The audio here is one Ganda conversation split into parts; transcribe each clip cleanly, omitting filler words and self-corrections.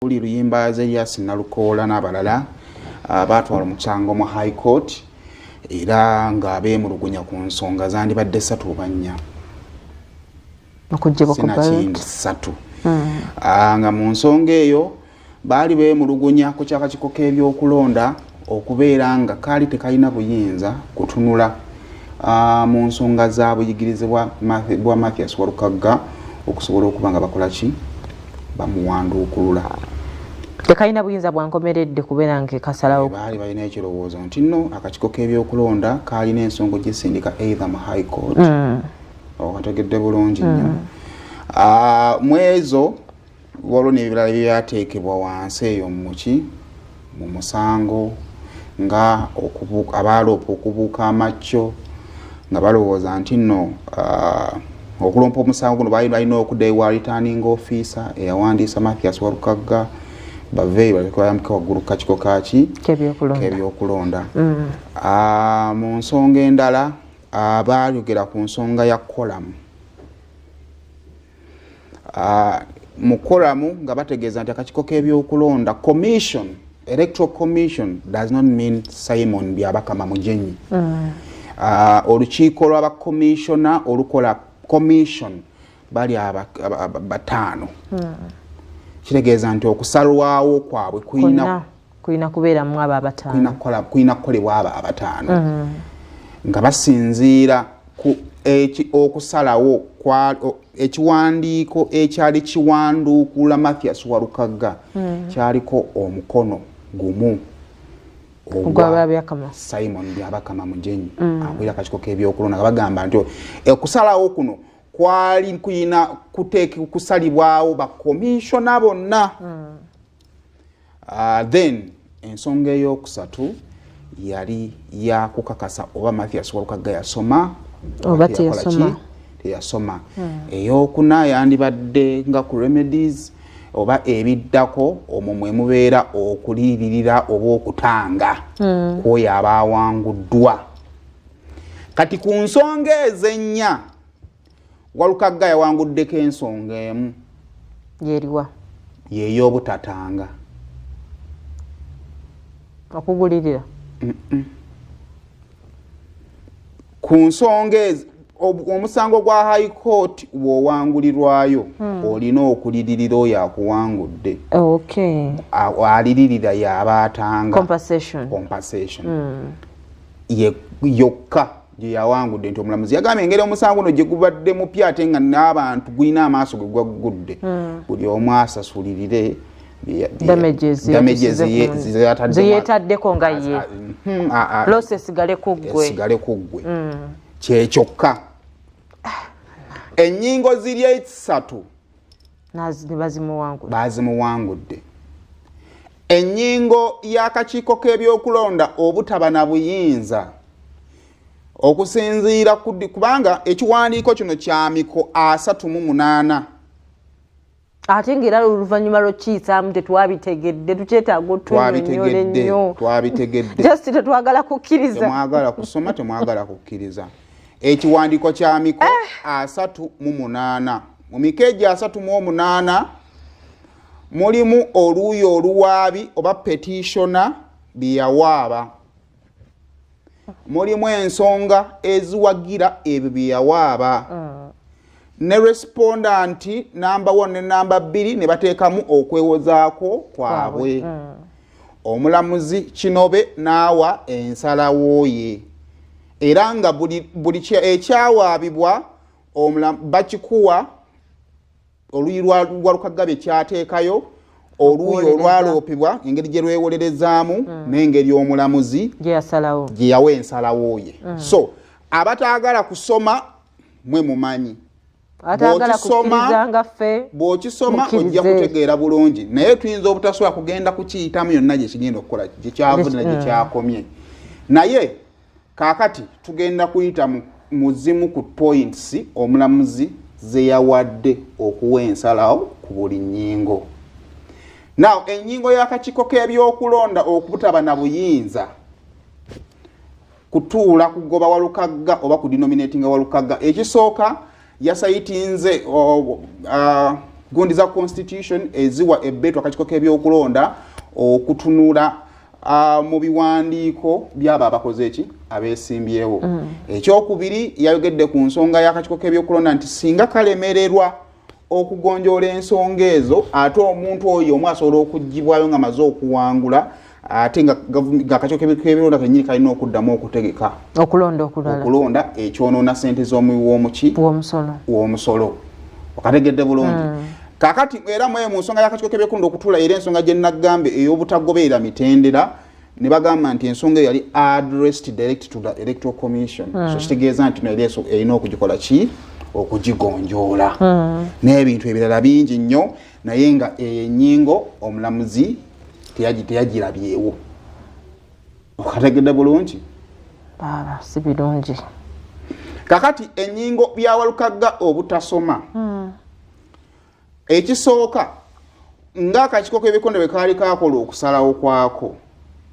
Uli Luyimba Erias Nalukoola n'abalala baatwala omusango mu High Court era nga beemulugunya ku nsonga zandibadde 3 oba 4 okujjibwa ku kindi 3 nga mu nsonga eyo baali beemulugunya ku kyakakiiko k'ebyokulonda okubeera nga kaali tekalina buyinza kutunula mu nsonga za buyigirize bwa Mathias Walukagga okusobola okuba nga bakola ki bamuwanduukulula. Tekalina buyinza bwankomeredde kubeera nga kasalawo. Baali balina ekirowoozo nti nno akakiiko k'ebyokulonda kaalina ensonga gyesindika either mu High Court okategedde bulungi nnyo. Mu ezo waliwo n'ebirala byateekebwa wansi eyo mu musango nga abaaloopa okubuuka amacco nga balowooza nti nno okulompa omusango guno baali balina okudda ewa returning officer eyawandiisa Mathias Walukagga baveeyo balikoyamuke waggulu kakiiko kaki k'ebyokulonda. Mu nsonga endala baayogera ku nsonga ya kolamu. Mu kolamu nga bategeeza nti akakiiko k'ebyokulonda commission, electoral commission does not mean Simon Byabakama Mujenyi. Olukiiko lw'abakomishona olukola commission bali batano. Kitegeeza nti okusalwawo kwabwe kuyina kubeeramu abo abatano. Kuyina kukolebwa abo abatano. Nga basinziira ku okusalawo ekiwandiiko ekyali kiwanduukula Mathias Walukagga kyaliko omukono gumu ogwa Simon Byabakama Mujenyi akulira akakiiko k'ebyokulonda nga bagamba nti okusalawo kuno kwali kuyina kusalibwawo bakomishona bonna. Then ensonga ey'okusatu yali yakukakasa oba Mathias Walukagga yasoma oba teyasoma. Ey'okuna yandibadde nga ku remedies oba ebiddako omwo mwe mubeera okuliyiririra oba okutanga kwoyo abaawanguddwa. Kati ku nsonga ezennya Walukagga yawanguddeko ensonga emu yeeriwa yeey'obutatanga okugulirira. Ku nsonga omusango gwa High Court bw'owangulirwayo olina okuliririra oyo akuwangudde. Aliririra y'abaatanga compensation. Yokka gye yawangudde nti omulamuzi yagambye engeri omusango no gye gubadde mupya ate nga n'abantu gulina amaaso ge gwaggudde buli omu asasulirire damages zeyeetaddeko nga ye loss esigale ku ggwe. Kyekyokka ennyingo ziri 3 bazimuwangudde. Ennyingo y'akakiiko k'ebyokulonda obutaba na buyinza okusinziira kubanga ekiwandiiko kino kya miko 38 ate ng'era oluvannyuma lw'okiyisaamu tetwabitegedde tukyetaaga otunyonyole nnyo just tetwagala kukkiriza temwagala kusoma temwagala kukkiriza. Ekiwandiiko kya miko 38 mu miko egyo 38 mulimu oluuyi oluwaabi oba petitiona byeyawaaba, mulimu ensonga eziwagira ebyo byeyawaaba ne respondant number 1 ne number 2 ne bateekamu okwewozaako kwabwe. Omulamuzi Kinobe n'awa ensalawo ye era nga buli ekyawaabibwa bakikuwa oluuyi lwa Walukagga bye kyateekayo, oluuyi olwaloopebwa engeri gye lwewolerezaamu n'engeri omulamuzi gye yawa ensalawo ye. So abataagala kusoma mwe mumanyi bw'okisoma ojja kutegeera bulungi, naye tuyinza obutasobola kugenda kukiyitamu yonna gye kigenda okukola gye kyavudde na gye kyakomye. Naye kaakati tugenda kuyita mu zimu ku points omulamuzi ze yawadde okuwa ensalawo ku buli nnyingo. Now ennyingo y'akakiiko k'ebyokulonda okubutaba na buyinza kutuula kugoba Walukagga oba ku denominating Walukagga. Ekisooka yasayitinze gundi za constitution eziwa ebbetu akakiiko k'ebyokulonda okutunula mu biwandiiko byabo abakoze eki abeesimbyewo. Ekyokubiri yayogedde ku nsonga y'akakiiko k'ebyokulonda nti singa kalemererwa okugonjoola ensonga ezo ate omuntu oyo omu asobola okuggibwayo nga maze okuwangula ate nga akakiiko k'ebyokulonda kennyini kalina okuddamu okutegeka okulonda ekyonoona ssente z'omuwi w'omusolo. Okategedde bulungi. Kakati era mu nsonga y'akakiiko k'ebyokulonda okutuula era ensonga gye naggambe ey'obutagoberera mitendera ne bagamba nti ensonga yali addressed direct to the Electoral Commission. So kitegeeza nti nayo erina okugikola ki okugigonjoola n'ebintu ebirala bingi nnyo naye nga ennyingo omulamuzi teyagirabyewo. Okategedde bulungi? Si birungi. Kakati ennyingo byawalukagga obutasoma. Ekisooka ng'akakiiko k'ebyokulonda bwe kaali kakola okusalawo kwako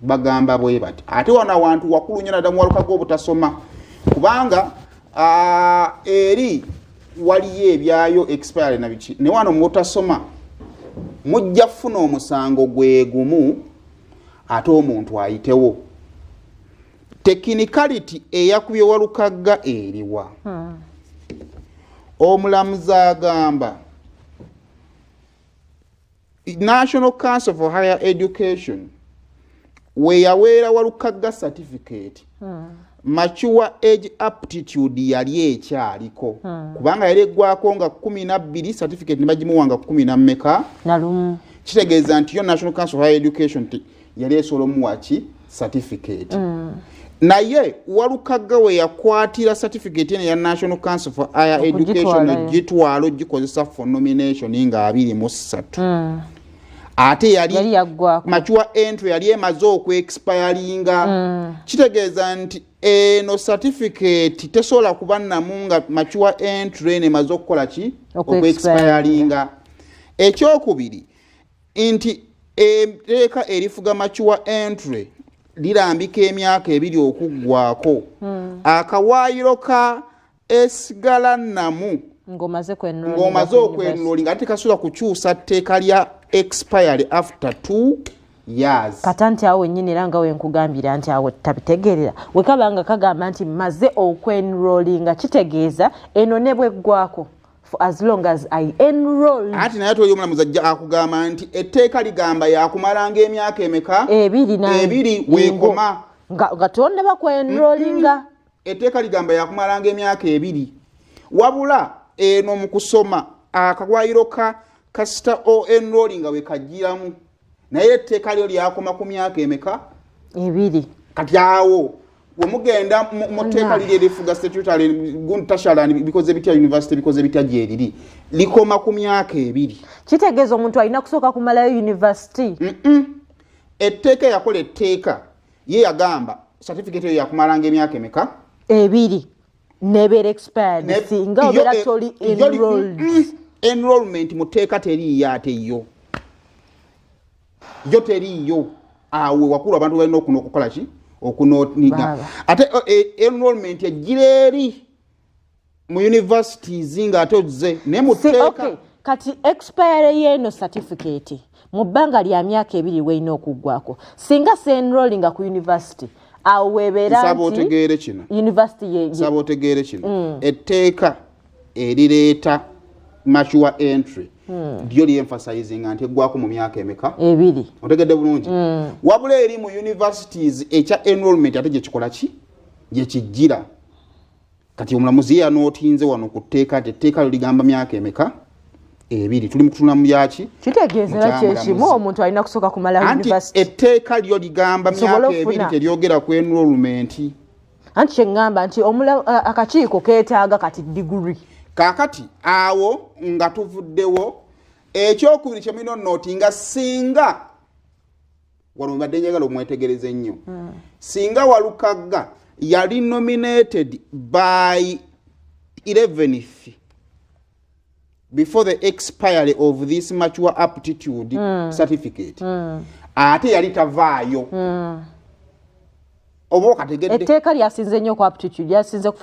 bagamba bwe bati ate wano awantu wakulu nnyo naddala muwalukagga obutasoma kubanga eri waliyo ebyayo expire na biki ne wano mutasoma mujja kufuna omusango gwe gumu ate omuntu ayitewo. Technicality eyakubye walukagga eriwa. Omulamuzi agamba National Council for Higher Education we yaweera walukagga certificate mature age aptitude yali ekyaliko kubanga yali eggwako nga 12 certificate ne bagimuwanga 10 na lumu. Kitegeeza nti yo National Council for Higher Education yali esobola omuwaki certificate. Naye walukagga we yakwatira certificate eno ya National Council for Higher Education gitwalo gikozesa for nomination nga 23. Ate yali mature entry yali emaze okweexpiringa. Kitegeeza nti eno certificate tesobola kuba namunga mature entry nemaze okukola ki okweexpiringa. Ekyokubiri nti etteeka erifuga mature entry lirambika emyaka 2 okuggwako. Akawaayiro ka esigala namu ng'omaze okwenrolinga ate kasula kukyusa tteeka lya expire after 2 years. Kata nti awo wennyini era nga wenkugambira nti awo tabitegeerera wekabanga kagamba nti maze okwenrolinga kitegeeza eno ne bweggwako for as long as I enroll. Ati naye toli omulamuzi ajja akugamba nti etteeka ligamba yakumalanga emyaka emeka 2 weekoma nga tonne bakwenrolinga. Etteeka ligamba yakumalanga emyaka 2 wabula eno mu kusoma akawaayiro ka kasita o enrollinga we kajjiramu naye etteeka lyo lyakoma ku myaka emeka 2. Kati awo wemugenda mu tteeka liri erifuga statutory guntashala bikoze bitya university bikoze bitya gyeriri likoma ku myaka 2. Kitegeeza omuntu alina kusooka kumalayo university. Etteeka yakola etteeka ye yagamba certificate eyo yakumalanga emyaka emeka 2 nebeera expired singa obeera toli enrolled. Enrollment mu tteeka teriiyo ate yo teriiyo awe wakulu abantu balina okukola ki okunoniga ate enrollment egira eri mu universities nga ate ozze naye mu tteeka kati expire y'eno certificate mu bbanga lya myaka 2 weeyina okuggwako singa se enrollinga ku university awo weebeera nti university saba otegeere kino etteeka erireeta mature entry lyo lyemphasizing nti eggwako mu myaka emeka 2. otegedde bulungi. Wabula eri mu universities ekya enrollment ate gyekikola ki gyekijjira. Kati omulamuzi yanootinze wano ku tteeka ati etteeka lyo ligamba myaka emeka 2. Tuli mu kutunula mu byaki kitegeezera kyekimu omuntu alina kusooka kumala university. Etteeka lyo ligamba myaka 2 teryogera ku enrollment. Anti kyeŋŋamba nti akakiiko keetaaga kati degree. Kakati awo nga tuvuddewo ekyokubiri kye mulina onotinga singa wano mbadde njagala omwetegereze nnyo singa walukagga yali nominated by 11th before the expiry of this mature aptitude certificate ate yali tavaayo oba okategedde etteeka lyasinze nnyo ku aptitude lyasinze ku